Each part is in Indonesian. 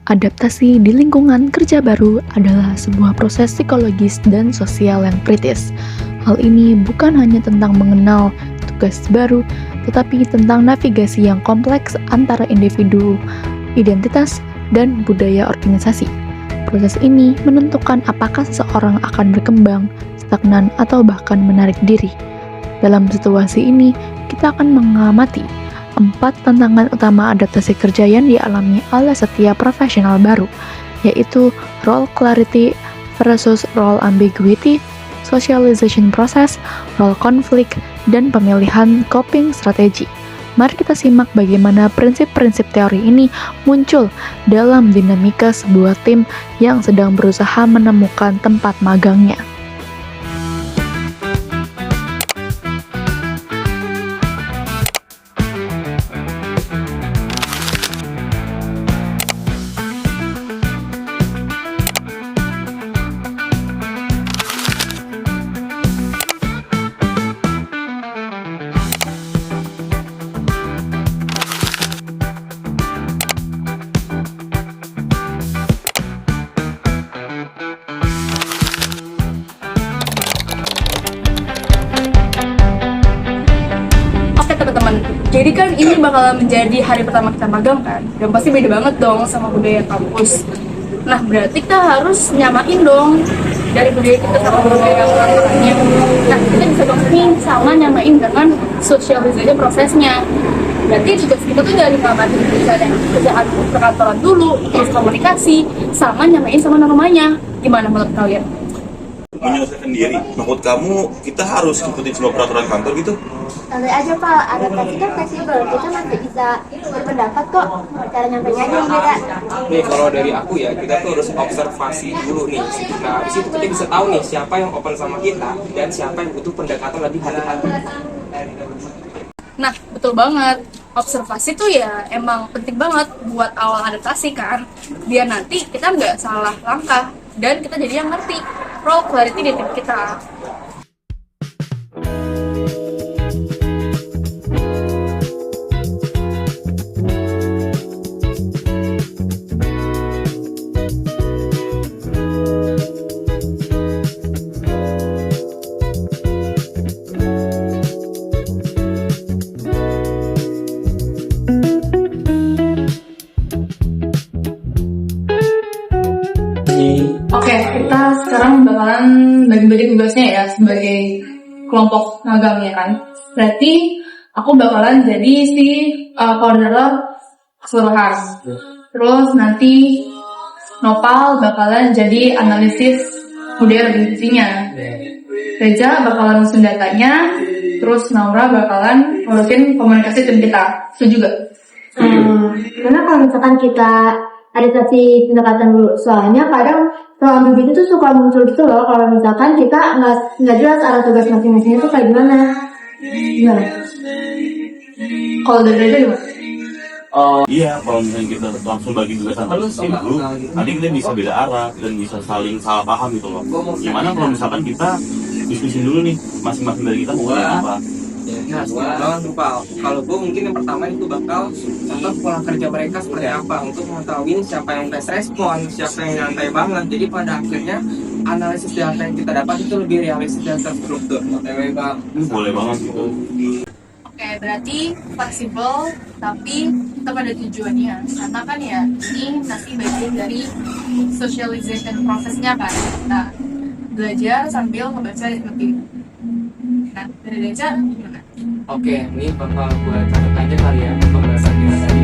Adaptasi di lingkungan kerja baru adalah sebuah proses psikologis dan sosial yang kritis. Hal ini bukan hanya tentang mengenal tugas baru, tetapi tentang navigasi yang kompleks antara individu, identitas, dan budaya organisasi. Proses ini menentukan apakah seseorang akan berkembang, stagnan, atau bahkan menarik diri. Dalam situasi ini, kita akan mengamati 4 tantangan utama adaptasi kerja yang dialami oleh setiap profesional baru, yaitu role clarity versus role ambiguity, socialization process, role conflict, dan pemilihan coping strategi. Mari kita simak bagaimana prinsip-prinsip teori ini muncul dalam dinamika sebuah tim yang sedang berusaha menemukan tempat magangnya. Oke teman-teman, jadi kan ini bakalan menjadi hari pertama kita magang kan, dan pasti beda banget dong sama budaya kampus. Nah berarti kita harus nyamain dong dari budaya kita sama budaya kantornya. Nah kita bisa dong nih sama nyamain dengan socialization prosesnya. Berarti tugas kita tuh dari ngamatin kerjaan perkantoran dulu, terus komunikasi, sama nyamain sama normanya. Gimana menurut kalian? Menyelesaikan diri. Menurut kamu kita harus ikutin semua peraturan kantor gitu? Santai aja Pak, adaptasi kan fleksibel, kita masih bisa berpendapat kok, cara nyampainya aja yang beda. Nih kalau dari aku ya, kita tuh harus observasi dulu nih. Nah di situ kita bisa tahu nih siapa yang open sama kita dan siapa yang butuh pendekatan lebih hati-hati. Nah, betul banget. Observasi tuh ya emang penting banget buat awal adaptasi kan. Biar nanti kita nggak salah langkah dan kita jadi yang ngerti role clarity di tim kita. Oke, kita sekarang bakalan bagi-bagi tugasnya ya sebagai kelompok magang ya kan. Berarti aku bakalan jadi si koordinator keseluruhan. Terus nanti Nopal bakalan jadi analisis budaya organisasinya. Reza bakalan ngurusin datanya. Terus Naura bakalan ngurusin komunikasi tim kita. Setuju gak? Karena kalau misalkan kita adaptasi pendekatan dulu, soalnya kadang soal begitu tuh suka muncul gitu loh, kalau misalkan kita nggak jelas arah tugas masing-masingnya tuh kayak gimana. Gimana? Kalau dari Reza gimana? Iya, kalau misalnya kita langsung bagi tugas antar tim dulu, nanti kita bisa beda arah dan bisa saling salah paham gitu loh. Gimana kalau misalkan kita diskusin dulu nih, masing-masing dari kita mau apa? Nah sekarang kalau gue mungkin yang pertama itu bakal contoh pola kerja mereka seperti apa untuk mengetahui siapa yang best respon, siapa yang nyantai banget. Jadi pada akhirnya analisis data yang kita dapat itu lebih realistis dan terstruktur. Boleh banget gitu. Oke, berarti fleksibel tapi tetap ada tujuannya. Karena kan ya ini nanti bagian dari socialization prosesnya kan. Kita belajar sambil ngebaca dan ngerti. Nah, dari Reza gimana? Oke, ini bakal gue catat aja kali ya pembahasan kita tadi.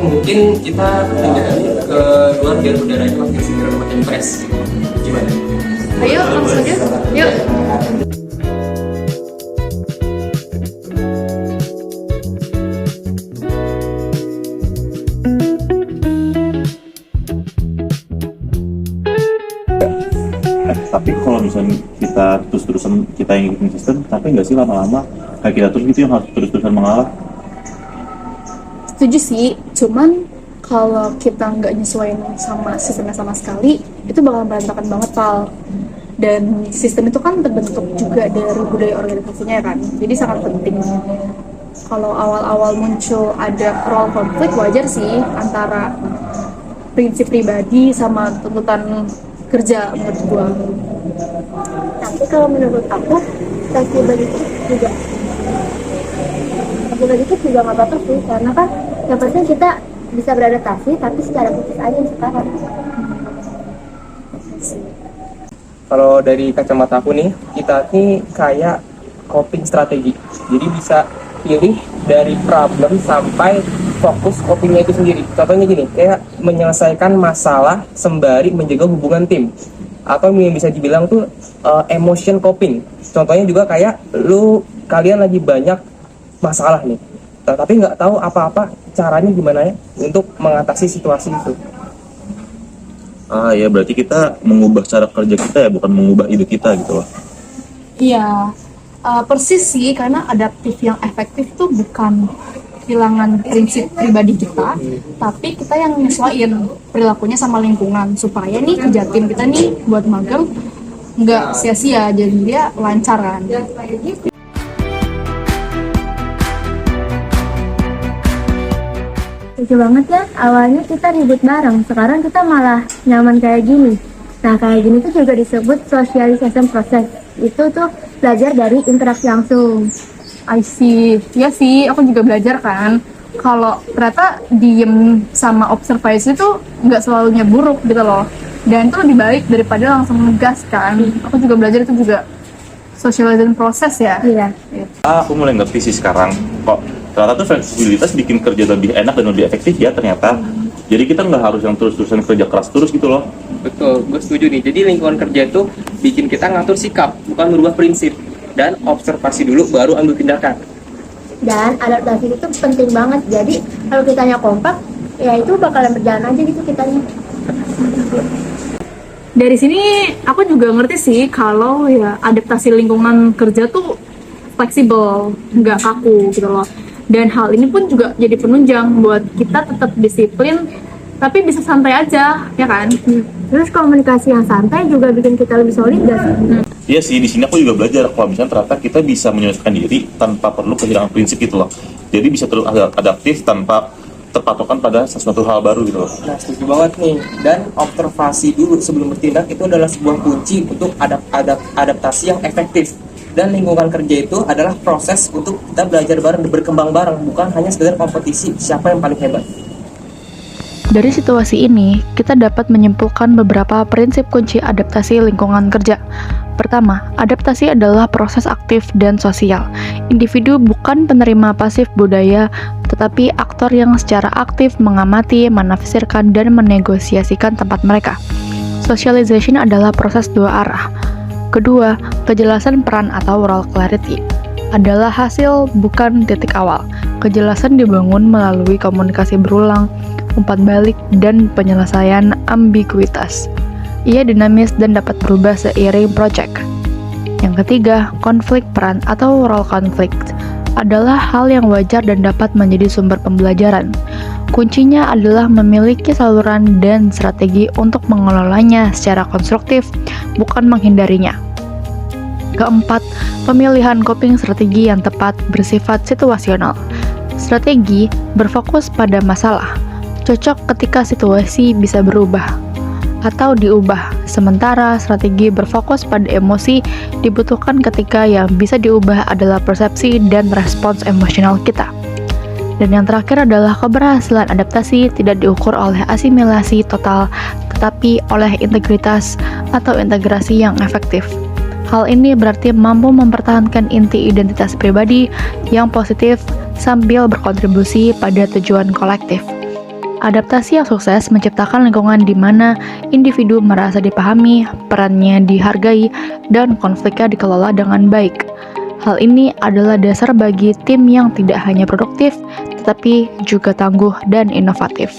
Mungkin kita pindah ke luar biar udaranya makin segar, makin fresh. Gimana? Ayo, langsung aja. Yuk. Tapi kalau misalnya kita terus-terusan kita yang ngikutin sistem, tapi nggak sih lama-lama kayak kita terus gitu yang harus terus-terusan mengalah. Setuju sih, cuman kalau kita nggak nyesuaiin sama sistemnya sama sekali, itu bakal berantakan banget, Pal. Dan sistem itu kan terbentuk juga dari budaya organisasinya kan, jadi sangat penting. Kalau awal-awal muncul ada role konflik, wajar sih antara prinsip pribadi sama tuntutan kerja menurut gua. Tapi kalau menurut aku, fleksibel itu juga nggak apa-apa sih, karena kan yang penting kita bisa beradaptasi, tapi secara khusus aja yang sekarang. Kalau dari kacamata aku nih, kita nih kayak coping strategi. Jadi bisa pilih dari problem sampai fokus copingnya itu sendiri. Contohnya gini, kayak menyelesaikan masalah sembari menjaga hubungan tim. Atau yang bisa dibilang tuh emotion coping. Contohnya juga kayak kalian lagi banyak masalah nih, tapi nggak tahu apa-apa caranya gimana ya untuk mengatasi situasi itu. Ya berarti kita mengubah cara kerja kita ya, bukan mengubah ide kita gitu loh. Iya, persis sih, karena adaptif yang efektif tuh bukan kehilangan prinsip pribadi kita, tapi kita yang nyesuaiin perilakunya sama lingkungan supaya nih kerja tim kita nih buat magang nggak sia-sia, jadi dia lancaran. Lucu banget ya, awalnya kita ribut bareng, sekarang kita malah nyaman kayak gini. Nah, kayak gini tuh juga disebut socialization process. Itu tuh belajar dari interaksi langsung. I see, ya sih, aku juga belajar kan. Kalau ternyata diem sama observasi itu nggak selalunya buruk gitu loh. Dan itu lebih baik daripada langsung ngegas kan. Aku juga belajar itu juga socialization process ya. Iya. Aku mulai ngerti sih sekarang kok ternyata tuh fleksibilitas bikin kerja lebih enak dan lebih efektif ya ternyata. Jadi kita nggak harus yang terus-terusan kerja keras terus gitu loh. Betul, gue setuju nih. Jadi lingkungan kerja itu bikin kita ngatur sikap, bukan merubah prinsip. Dan observasi dulu baru ambil tindakan. Dan adaptasi itu penting banget. Jadi kalau kitanya kompak, ya itu bakalan berjalan aja gitu kitanya. Dari sini aku juga ngerti sih kalau ya adaptasi lingkungan kerja tuh fleksibel, nggak kaku gitu loh. Dan hal ini pun juga jadi penunjang buat kita tetap disiplin, tapi bisa santai aja, ya kan? Terus komunikasi yang santai juga bikin kita lebih solid gak sih? Iya sih, di sini aku juga belajar kalau misalnya ternyata kita bisa menyesuaikan diri tanpa perlu kehilangan prinsip gitu loh. Jadi bisa terus adaptif tanpa terpatokan pada sesuatu hal baru gitu loh. Nah, setuju banget nih. Dan observasi dulu sebelum bertindak itu adalah sebuah kunci untuk adaptasi yang efektif. Dan lingkungan kerja itu adalah proses untuk kita belajar bareng, berkembang bareng, bukan hanya sekedar kompetisi siapa yang paling hebat. Dari situasi ini, kita dapat menyimpulkan beberapa prinsip kunci adaptasi lingkungan kerja. Pertama, adaptasi adalah proses aktif dan sosial. Individu bukan penerima pasif budaya, tetapi aktor yang secara aktif mengamati, menafsirkan, dan menegosiasikan tempat mereka. Socialization adalah proses dua arah. Kedua, kejelasan peran atau role clarity adalah hasil bukan titik awal. Kejelasan dibangun melalui komunikasi berulang, umpan balik, dan penyelesaian ambiguitas. Ia dinamis dan dapat berubah seiring proyek. Yang ketiga, konflik peran atau role conflict adalah hal yang wajar dan dapat menjadi sumber pembelajaran. Kuncinya adalah memiliki saluran dan strategi untuk mengelolanya secara konstruktif, bukan menghindarinya. Keempat, pemilihan coping strategi yang tepat bersifat situasional. Strategi berfokus pada masalah, cocok ketika situasi bisa berubah atau diubah, sementara strategi berfokus pada emosi dibutuhkan ketika yang bisa diubah adalah persepsi dan respons emosional kita. Dan yang terakhir adalah keberhasilan adaptasi tidak diukur oleh asimilasi total, tetapi oleh integritas atau integrasi yang efektif. Hal ini berarti mampu mempertahankan inti identitas pribadi yang positif sambil berkontribusi pada tujuan kolektif. Adaptasi yang sukses menciptakan lingkungan di mana individu merasa dipahami, perannya dihargai, dan konfliknya dikelola dengan baik. Hal ini adalah dasar bagi tim yang tidak hanya produktif, tetapi juga tangguh dan inovatif.